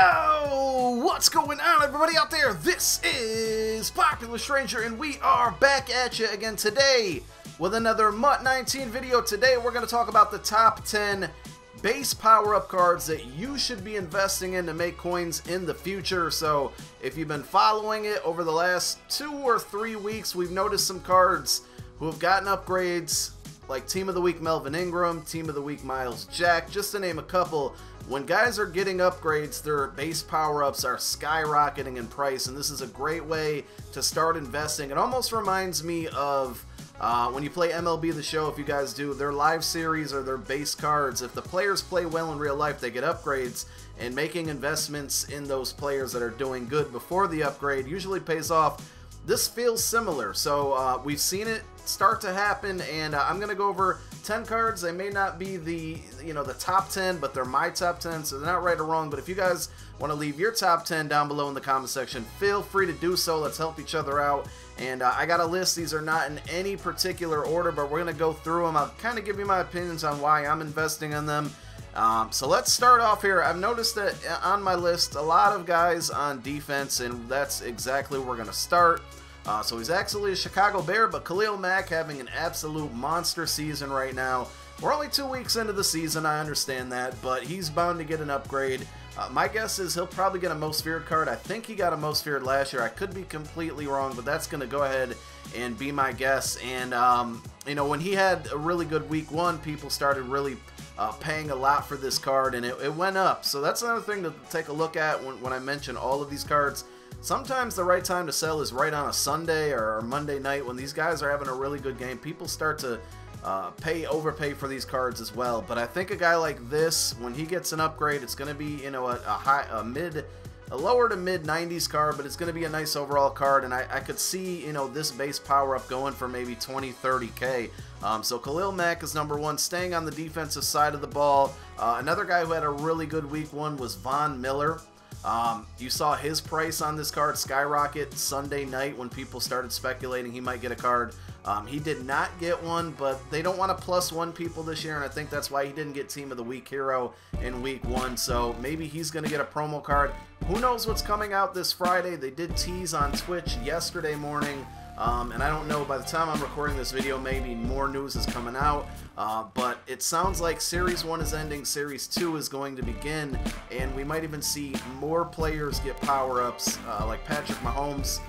Yo! What's going on, everybody out there? This is Popular Stranger, and we are back at you again today with another MUT 19 video. Today, we're going to talk about the top 10 base power-up cards that you should be investing in to make coins in the future. So, if you've been following it over the last 2 or 3 weeks, we've noticed some cards who have gotten upgrades, like Team of the Week Melvin Ingram, Team of the Week Miles Jack, just to name a couple. When guys are getting upgrades, their base power-ups are skyrocketing in price, and this is a great way to start investing. It almost reminds me of when you play MLB The Show, if you guys do, their live series or their base cards. If the players play well in real life, they get upgrades, and making investments in those players that are doing good before the upgrade usually pays off. This feels similar, so we've seen it start to happen, and I'm going to go over 10 cards. They may not be the top 10, but they're my top 10, so they're not right or wrong. But if you guys want to leave your top 10 down below in the comment section, feel free to do so. Let's help each other out. And I got a list. These are not in any particular order, but we're going to go through them. I'll kind of give you my opinions on why I'm investing in them. So let's start off here. I've noticed that on my list, a lot of guys on defense, and that's exactly where we're going to start. So he's actually a Chicago Bear, but Khalil Mack having an absolute monster season right now. We're only 2 weeks into the season, I understand that, but he's bound to get an upgrade. My guess is he'll probably get a most feared card. I think he got a most feared last year. I could be completely wrong, but that's going to go ahead and be my guess. And, when he had a really good week 1, people started really paying a lot for this card, and it went up. So that's another thing to take a look at when I mention all of these cards. Sometimes the right time to sell is right on a Sunday or Monday night when these guys are having a really good game. People start to overpay for these cards as well. But I think a guy like this, when he gets an upgrade, it's going to be a lower to mid 90s card, but it's going to be a nice overall card. And I could see this base power up going for maybe 20-30K. So Khalil Mack is number 1, staying on the defensive side of the ball. Another guy who had a really good week 1 was Von Miller. You saw his price on this card skyrocket Sunday night when people started speculating he might get a card. He did not get one, but they don't want to +1 people this year, and I think that's why he didn't get Team of the Week hero in week 1. So maybe he's going to get a promo card. Who knows what's coming out this Friday? They did tease on Twitch yesterday morning. And I don't know, by the time I'm recording this video, maybe more news is coming out. But it sounds like Series 1 is ending, Series 2 is going to begin, and we might even see more players get power-ups, like Patrick Mahomes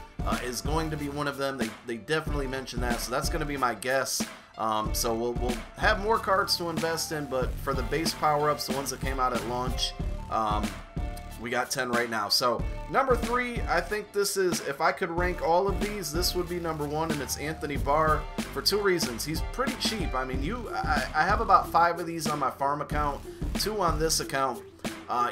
is going to be one of them. They definitely mentioned that, so that's going to be my guess. So we'll have more cards to invest in, but for the base power-ups, the ones that came out at launch, we got 10 right now. So number 3, I think this is, if I could rank all of these, this would be number 1, and it's Anthony Barr for 2 reasons. He's pretty cheap. I mean, I have about 5 of these on my farm account, 2 on this account.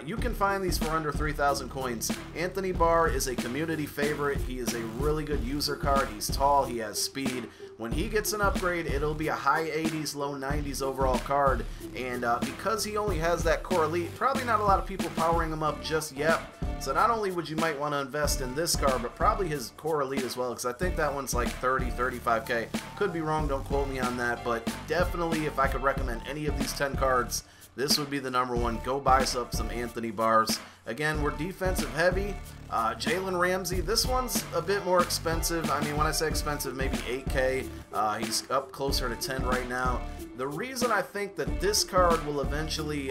You can find these for under 3,000 coins. Anthony Barr is a community favorite. He is a really good user card. He's tall. He has speed. When he gets an upgrade, it'll be a high 80s, low 90s overall card. And because he only has that core elite, probably not a lot of people powering him up just yet. So not only would you might want to invest in this card, but probably his core elite as well, because I think that one's like 30-35K. Could be wrong, don't quote me on that, but definitely if I could recommend any of these 10 cards, this would be the number 1. Go buy some Anthony Barrs. Again, we're defensive heavy. Jalen Ramsey, this one's a bit more expensive. I mean, when I say expensive, maybe 8K. He's up closer to 10 right now. The reason I think that this card will eventually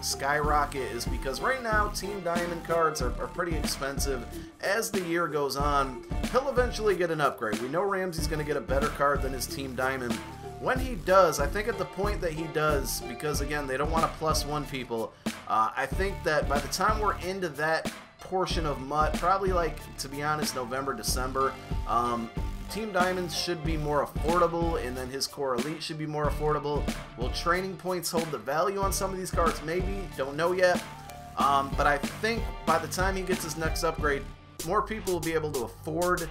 skyrocket is because right now Team Diamond cards are pretty expensive. As the year goes on, he'll eventually get an upgrade. We know Ramsey's going to get a better card than his Team Diamond. When he does, I think at the point that he does, because again, they don't want to +1 people, I think that by the time we're into that portion of MUT, probably like, to be honest, November, December, Team Diamonds should be more affordable, and then his core elite should be more affordable. Will training points hold the value on some of these cards? Maybe, don't know yet. But I think by the time he gets his next upgrade, more people will be able to afford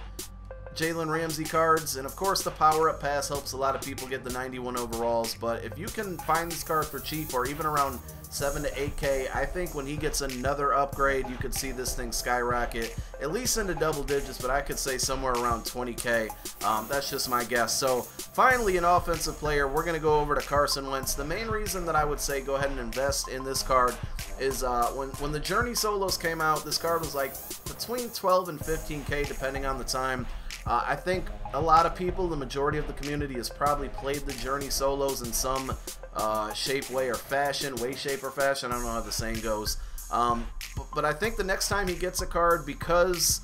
Jalen Ramsey cards, and of course the power-up pass helps a lot of people get the 91 overalls, but if you can find this card for cheap or even around 7 to 8K, I think when he gets another upgrade, you could see this thing skyrocket, at least into double digits, but I could say somewhere around 20K. That's just my guess. So finally, an offensive player, we're going to go over to Carson Wentz. The main reason that I would say go ahead and invest in this card is when the Journey Solos came out, this card was like between 12 and 15K depending on the time. I think a lot of people, the majority of the community, has probably played the Journey Solos in some shape, way, or fashion. Way, shape, or fashion. I don't know how the saying goes. But I think the next time he gets a card, because,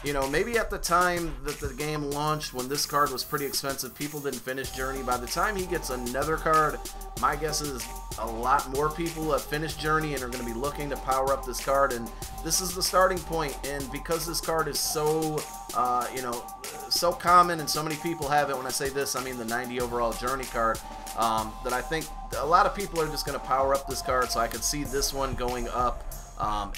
you know, maybe at the time that the game launched, when this card was pretty expensive, people didn't finish Journey. By the time he gets another card, my guess is a lot more people have finished Journey and are going to be looking to power up this card, and this is the starting point. And because this card is so, you know, so common and so many people have it, when I say this, I mean the 90 overall Journey card, that I think a lot of people are just going to power up this card, so I could see this one going up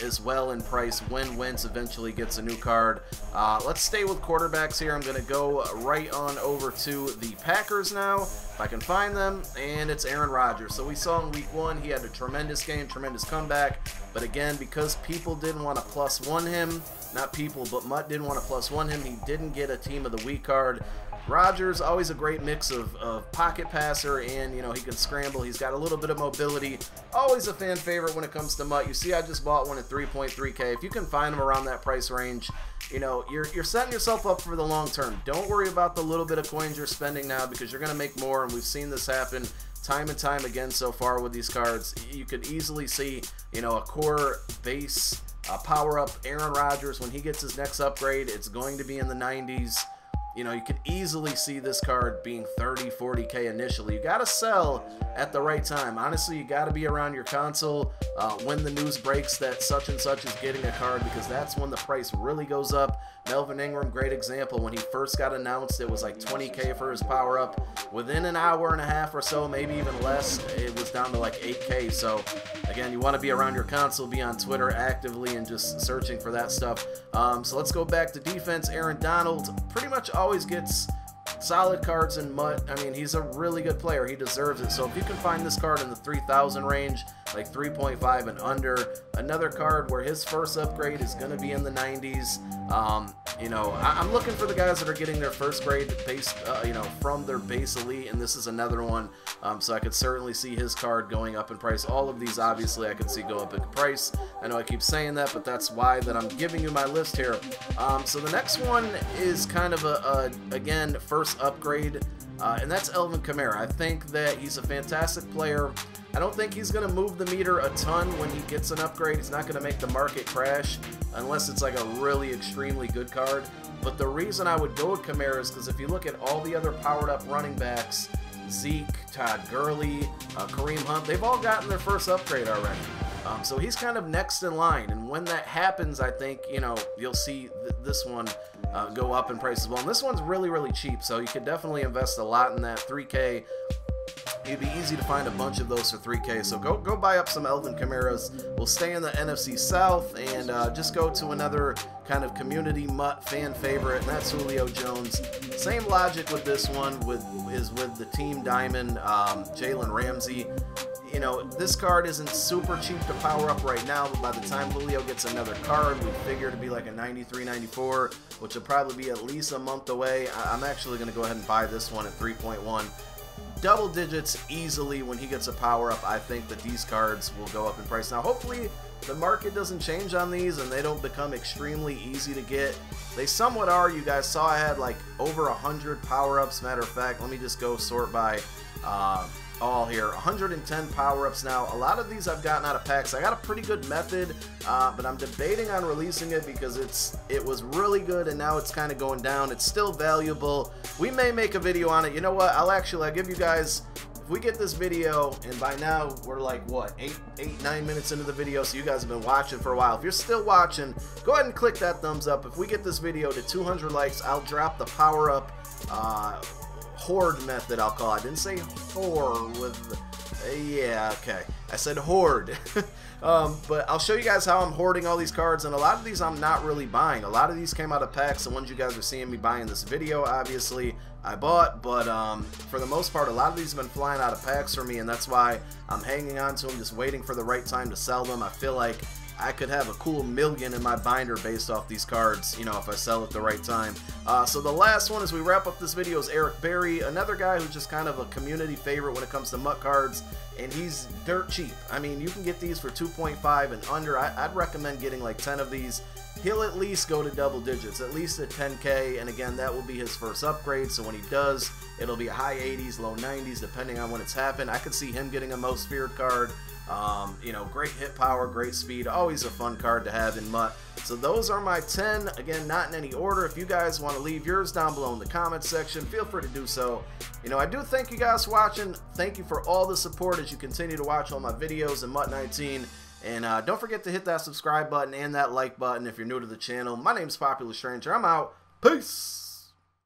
as well in price when Wentz eventually gets a new card. Let's stay with quarterbacks here. I'm going to go right on over to the Packers now, if I can find them, and it's Aaron Rodgers. So we saw in week 1 he had a tremendous game, tremendous comeback, but again, because people didn't want to +1 him, not people, but MUT didn't want to +1 him, he didn't get a Team of the Week card. Rodgers, always a great mix of pocket passer, and, you know, he can scramble. He's got a little bit of mobility. Always a fan favorite when it comes to MUT. You see, I just bought one at 3.3K. If you can find them around that price range, you know, you're setting yourself up for the long term. Don't worry about the little bit of coins you're spending now, because you're going to make more, and we've seen this happen time and time again so far with these cards. You could easily see, you know, a core base power-up Aaron Rodgers. When he gets his next upgrade, it's going to be in the 90s. You know, you could easily see this card being 30, 40K initially. You got to sell at the right time. Honestly, you got to be around your console when the news breaks that such and such is getting a card, because that's when the price really goes up. Melvin Ingram, great example. When he first got announced, it was like 20K for his power-up. Within an hour and a half or so, maybe even less, it was down to like 8K. So, again, you want to be around your console, be on Twitter actively and just searching for that stuff. So let's go back to defense. Aaron Donald pretty much always gets solid cards in MUT. I mean, he's a really good player. He deserves it. So if you can find this card in the 3,000 range, like 3.5 and under, another card where his first upgrade is going to be in the 90s. You know, I'm looking for the guys that are getting their first grade base, you know, from their base elite, and this is another one. So I could certainly see his card going up in price. All of these, obviously, I could see go up in price. I know I keep saying that, but that's why that I'm giving you my list here. So the next one is kind of again, first upgrade, and that's Alvin Kamara. I think that he's a fantastic player. I don't think he's going to move the meter a ton when he gets an upgrade. He's not going to make the market crash unless it's like a really extremely good card. But the reason I would go with Kamara is because if you look at all the other powered up running backs, Zeke, Todd Gurley, Kareem Hunt, they've all gotten their first upgrade already. So he's kind of next in line, and when that happens, I think, you know, you'll see this one go up in price as well. And this one's really, really cheap, so you could definitely invest a lot in that. 3K. It'd be easy to find a bunch of those for 3K, so go buy up some Alvin Kamaras. We'll stay in the NFC South and just go to another kind of community MUT fan favorite, and that's Julio Jones. Same logic with this one, with the Team Diamond, Jalen Ramsey. You know, this card isn't super cheap to power up right now, but by the time Julio gets another card, we figure to be like a 93, 94, which will probably be at least a month away. I'm actually going to go ahead and buy this one at 3.1. Double digits easily when he gets a power up. I think that these cards will go up in price. Now, hopefully the market doesn't change on these and they don't become extremely easy to get. They somewhat are. You guys saw I had like over 100 power ups. Matter of fact, let me just go sort by all here. 110 power-ups now. A lot of these I've gotten out of packs. I got a pretty good method, but I'm debating on releasing it because it was really good and now it's kind of going down. It's still valuable. We may make a video on it. You know what? I'll give you guys, if we get this video, and by now we're like, what, 9 minutes into the video, so you guys have been watching for a while. If you're still watching, go ahead and click that thumbs up. If we get this video to 200 likes, I'll drop the power-up horde method, I'll call it. I didn't say whore with Yeah, okay. I said hoard. But I'll show you guys how I'm hoarding all these cards, and a lot of these I'm not really buying. A lot of these came out of packs. The ones you guys are seeing me buy in this video, obviously, I bought, but for the most part, a lot of these have been flying out of packs for me, and that's why I'm hanging on to them, just waiting for the right time to sell them. I feel like I could have a cool million in my binder based off these cards, you know, if I sell at the right time. So the last one as we wrap up this video is Eric Berry, another guy who's just kind of a community favorite when it comes to MUT cards, and he's dirt cheap. I mean, you can get these for 2.5 and under. I'd recommend getting like 10 of these. He'll at least go to double digits, at least at 10K, and again, that will be his first upgrade, so when he does, it'll be a high 80s, low 90s, depending on when it's happened. I could see him getting a most feared card. You know, great hit power, great speed, always a fun card to have in MUT. So those are my 10, again, not in any order. If you guys want to leave yours down below in the comments section, feel free to do so. You know, I do thank you guys for watching. Thank you for all the support as you continue to watch all my videos in MUT 19. And don't forget to hit that subscribe button and that like button if you're new to the channel. My name's Popular Stranger. I'm out. Peace!